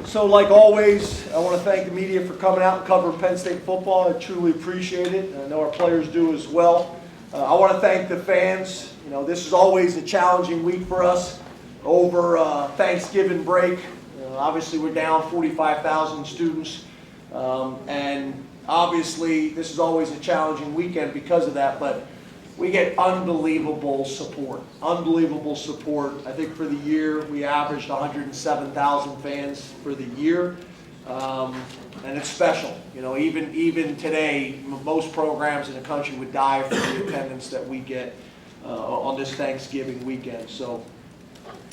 So like always, I want to thank the media for coming out and covering Penn State football. I truly appreciate it. I know our players do as well. I want to thank the fans. You know, this is always a challenging week for us over Thanksgiving break. Obviously, we're down 45,000 students. And obviously, this is always a challenging weekend because of that, but we get unbelievable support. Unbelievable support. I think for the year, we averaged 107,000 fans for the year. And it's special. You know, even today, most programs in the country would die for the attendance that we get on this Thanksgiving weekend. So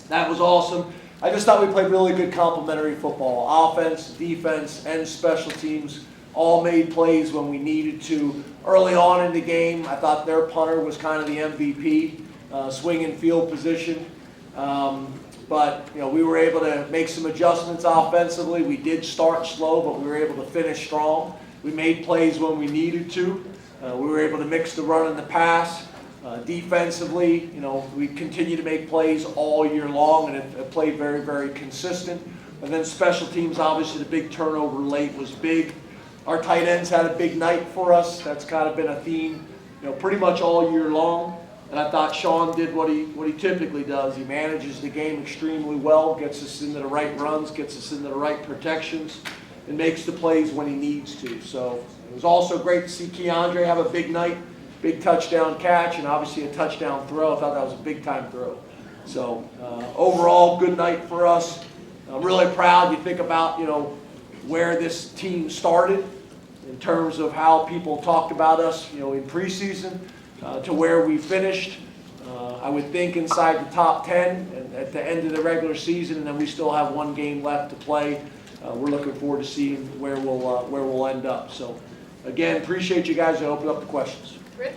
that was awesome. I just thought we played really good complementary football. Offense, defense, and special teams all made plays when we needed to. Early on in the game, I thought their punter was kind of the MVP, swinging field position. But you know, we were able to make some adjustments offensively. We did start slow, but we were able to finish strong. We made plays when we needed to. We were able to mix the run and the pass. Defensively, you know, we continue to make plays all year long, and it played very, very consistent. And then special teams, obviously, the big turnover late was big. Our tight ends had a big night for us. That's kind of been a theme, you know, pretty much all year long. And I thought Sean did what he typically does. He manages the game extremely well, gets us into the right runs, gets us into the right protections, and makes the plays when he needs to. So it was also great to see Keandre have a big night. Big touchdown catch, and obviously a touchdown throw. I thought that was a big-time throw. So overall, good night for us. I'm really proud. You think about, you know, where this team started in terms of how people talked about us, you know, in preseason to where we finished. I would think inside the top 10 and at the end of the regular season, and then we still have one game left to play. We're looking forward to seeing where we'll end up. So again, appreciate you guys, and open up the questions. Rich?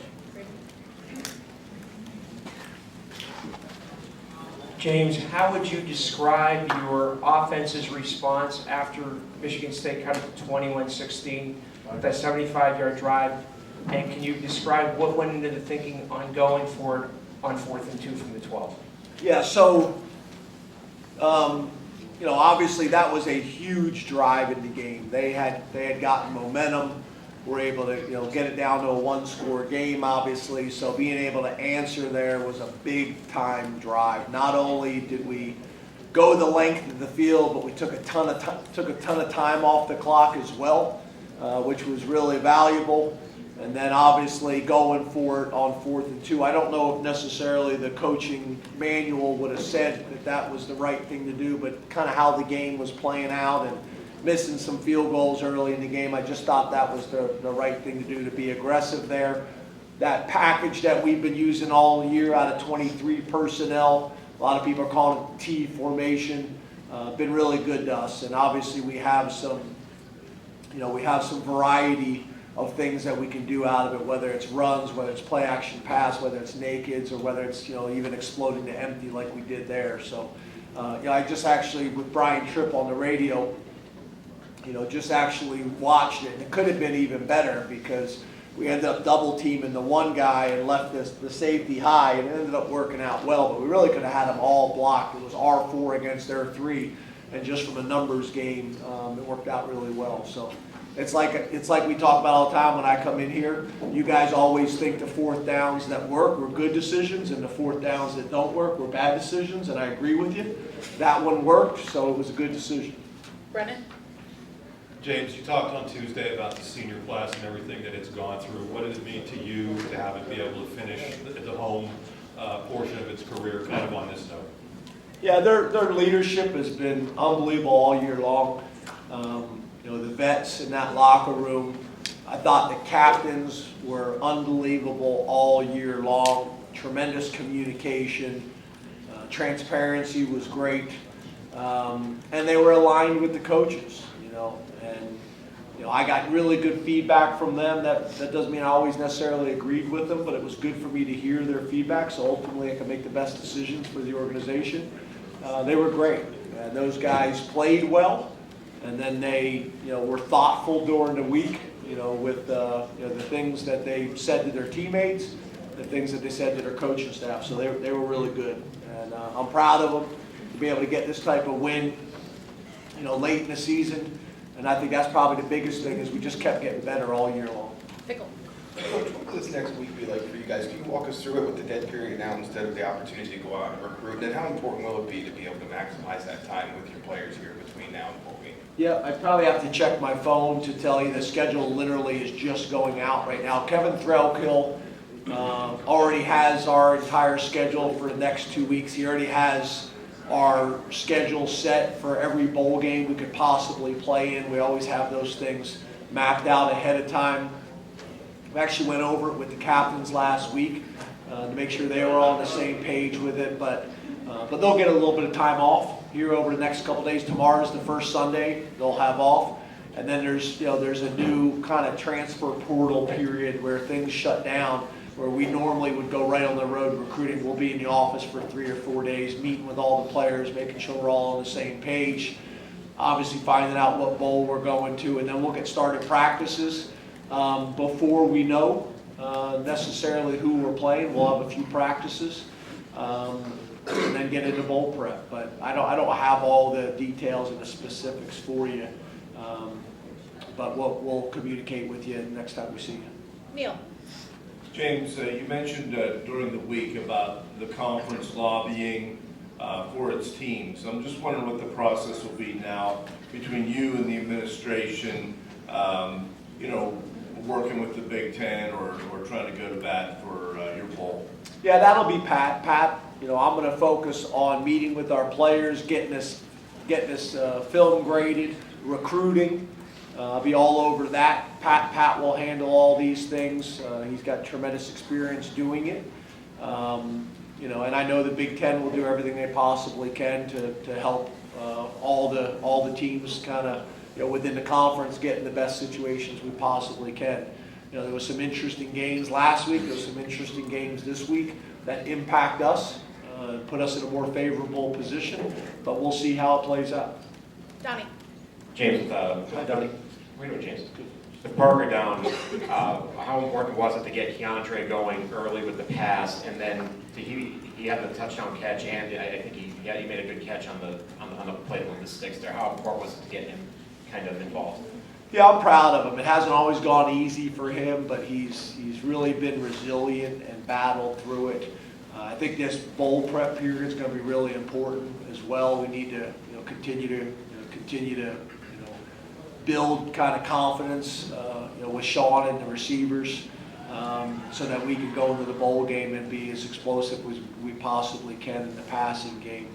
James, how would you describe your offense's response after Michigan State cut it to 21-16, that 75-yard drive? And can you describe what went into the thinking on going for it on 4th and 2 from the 12? Yeah, so, you know, obviously that was a huge drive in the game. They had gotten momentum. Were able to, you know, get it down to a one-score game, obviously. So being able to answer there was a big-time drive. Not only did we go the length of the field, but we took a ton of time off the clock as well, which was really valuable. And then obviously going for it on 4th and 2. I don't know if necessarily the coaching manual would have said that that was the right thing to do, but kind of how the game was playing out and missing some field goals early in the game, I just thought that was the right thing to do, to be aggressive there. That package that we've been using all year out of 23 personnel, a lot of people are calling it T formation, been really good to us. And obviously we have some, you know, we have some variety of things that we can do out of it, whether it's runs, whether it's play action pass, whether it's nakeds, or whether it's, you know, even exploding to empty like we did there. So, you know, I just actually, with Brian Tripp on the radio, you know, just actually watched it, and it could have been even better because we ended up double teaming the one guy and left the safety high, and it ended up working out well, but we really could have had them all blocked. It was our 4 against their 3, and just from a numbers game, it worked out really well. So it's like we talk about all the time when I come in here. You guys always think the 4th downs that work were good decisions, and the 4th downs that don't work were bad decisions, and I agree with you. That one worked, so it was a good decision. Brennan? James, you talked on Tuesday about the senior class and everything that it's gone through. What did it mean to you to have it be able to finish the home portion of its career kind of on this note? Yeah, their leadership has been unbelievable all year long. You know, the vets in that locker room, I thought the captains were unbelievable all year long. Tremendous communication, transparency was great, and they were aligned with the coaches. And you know, I got really good feedback from them. That doesn't mean I always necessarily agreed with them, but it was good for me to hear their feedback, so ultimately I could make the best decisions for the organization. They were great, and those guys played well, and then they, you know, were thoughtful during the week, you know, with you know, the things that they said to their teammates, the things that they said to their coaching staff. So they were really good, and I'm proud of them to be able to get this type of win. late in the season. And I think that's probably the biggest thing is we just kept getting better all year long. Pickle. Coach, what will this next week be like for you guys? Can you walk us through it with the dead period now instead of the opportunity to go out and recruit? And then how important will it be to be able to maximize that time with your players here between now and bowl game? Yeah, I probably have to check my phone to tell you the schedule literally is just going out right now. Kevin Threlkill already has our entire schedule for the next 2 weeks. He already has our schedule set for every bowl game we could possibly play in. We always have those things mapped out ahead of time. We actually went over it with the captains last week to make sure they were all on the same page with it, but they'll get a little bit of time off here over the next couple days. Tomorrow's the first Sunday they'll have off, and then there's a new kind of transfer portal period where things shut down, where we normally would go right on the road recruiting. We'll be in the office for 3 or 4 days, meeting with all the players, making sure we're all on the same page, obviously finding out what bowl we're going to, and then we'll get started practices before we know necessarily who we're playing. We'll have a few practices and then get into bowl prep. But I don't have all the details and the specifics for you, but we'll communicate with you next time we see you. Neil. James, you mentioned during the week about the conference lobbying for its teams. I'm just wondering what the process will be now between you and the administration, working with the Big Ten or trying to go to bat for your bowl. Yeah, that'll be Pat. Pat, I'm going to focus on meeting with our players, getting us film graded, recruiting. I'll be all over that. Pat will handle all these things. He's got tremendous experience doing it. And I know the Big Ten will do everything they possibly can to help all the teams kind of within the conference get in the best situations we possibly can. There was some interesting games last week. There's some interesting games this week that impact us, put us in a more favorable position. But we'll see how it plays out. Donnie. James, Hi, Donnie. what are you doing, James? The Parker down, how important was it to get Keandre going early with the pass, and then he had the touchdown catch, and I think he made a good catch on the play with the sticks there. How important was it to get him kind of involved? Yeah, I'm proud of him. It hasn't always gone easy for him, but he's really been resilient and battled through it. I think this bowl prep period is going to be really important as well. We need to continue to build kind of confidence with Sean and the receivers so that we can go into the bowl game and be as explosive as we possibly can in the passing game.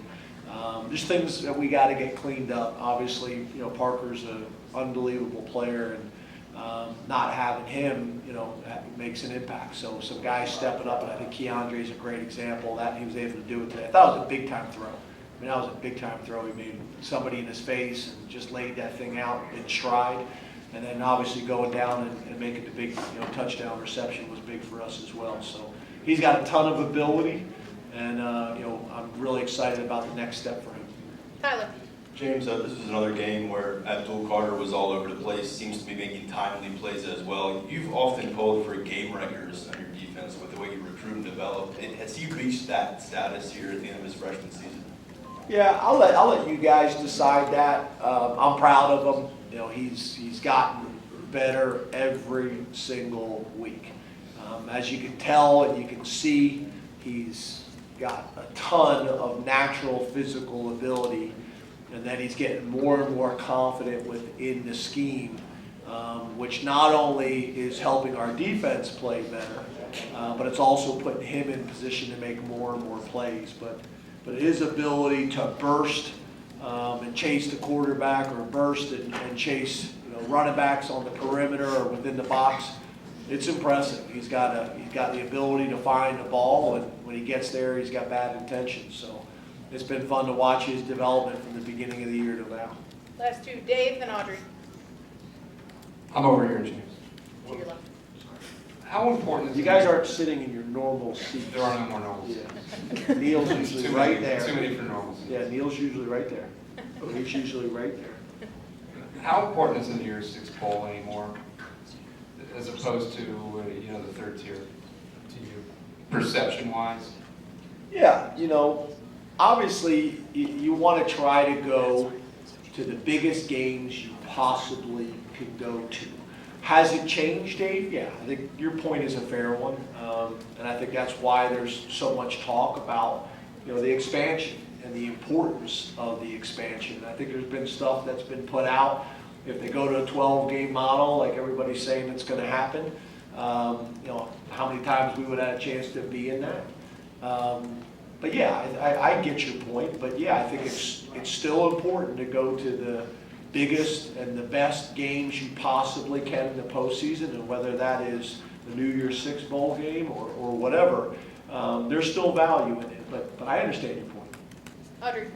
There's things that we got to get cleaned up. Obviously, Parker's an unbelievable player, and not having him, makes an impact. So some guys stepping up, and I think Keandre's a great example of that. He was able to do it today. I thought it was a big-time throw. That was a big-time throw. He made somebody in his face and just laid that thing out in stride. And then obviously going down and making the big touchdown reception was big for us as well. So he's got a ton of ability, and I'm really excited about the next step for him. Tyler. James, this is another game where Abdul Carter was all over the place, seems to be making timely plays as well. You've often called for game wreckers on your defense with the way you recruit and develop. Has he reached that status here at the end of his freshman season? Yeah, I'll let you guys decide that. I'm proud of him. He's gotten better every single week. As you can tell and you can see, he's got a ton of natural physical ability, and then he's getting more and more confident within the scheme, which not only is helping our defense play better, but it's also putting him in position to make more and more plays. But his ability to burst and chase the quarterback, or burst and chase running backs on the perimeter or within the box, it's impressive. He's got the ability to find the ball, and when he gets there, he's got bad intentions. So it's been fun to watch his development from the beginning of the year to now. Last two, Dave and Audrey. I'm over here, James. To your left. How important is You guys aren't sitting in your normal seats. There are no more normals. Yeah. Neil's usually Too right many- there. Too many for normals. Yeah, Neil's usually right there. He's usually right there. How important is the Year 6 bowl anymore, as opposed to the third tier to you, perception-wise? Yeah, obviously you want to try to go to the biggest games you possibly could go to. Has it changed, Dave? Yeah, I think your point is a fair one, and I think that's why there's so much talk about, the expansion and the importance of the expansion. I think there's been stuff that's been put out. If they go to a 12-game model, like everybody's saying it's going to happen, how many times we would have a chance to be in that. But yeah, I get your point. But yeah, I think it's still important to go to the biggest and the best games you possibly can in the postseason, and whether that is the New Year's Six bowl game or whatever, there's still value in it. But I understand your point. Audrey.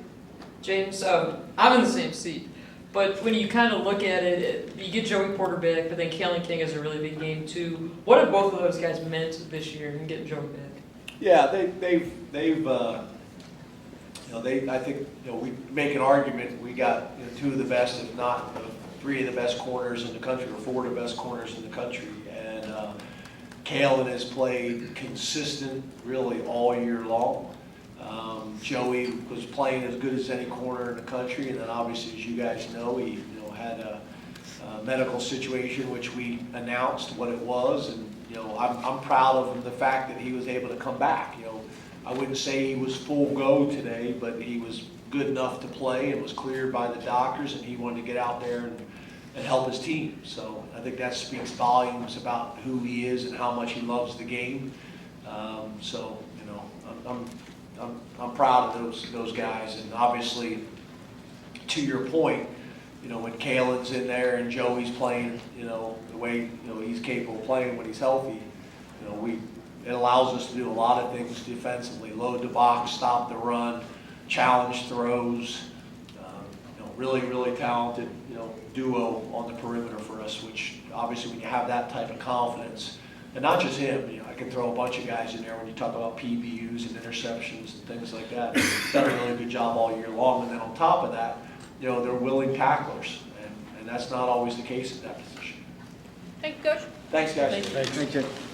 James, I'm in the same seat. But when you kind of look at it, you get Joey Porter back, but then Kalen King is a really big game too. What have both of those guys meant this year in getting Joey back? Yeah, I think we make an argument. We got two of the best, if not three of the best corners in the country, or four of the best corners in the country. And Kalen has played consistent, really all year long. Joey was playing as good as any corner in the country, and then obviously, as you guys know, he had a medical situation which we announced what it was, and I'm proud of him, the fact that he was able to come back. I wouldn't say he was full go today, but he was good enough to play and was cleared by the doctors, and he wanted to get out there and help his team. So I think that speaks volumes about who he is and how much he loves the game. I'm proud of those guys, and obviously, to your point, when Kalen's in there and Joey's playing, the way he's capable of playing when he's healthy, it allows us to do a lot of things defensively: load the box, stop the run, challenge throws. Really, really talented, duo on the perimeter for us. Which obviously, when you have that type of confidence, and not just him, I can throw a bunch of guys in there when you talk about PBUs and interceptions and things like that. Done a really good job all year long, and then on top of that, they're willing tacklers, and that's not always the case at that position. Thank you, Coach. Thanks, guys. Thank you. Thanks.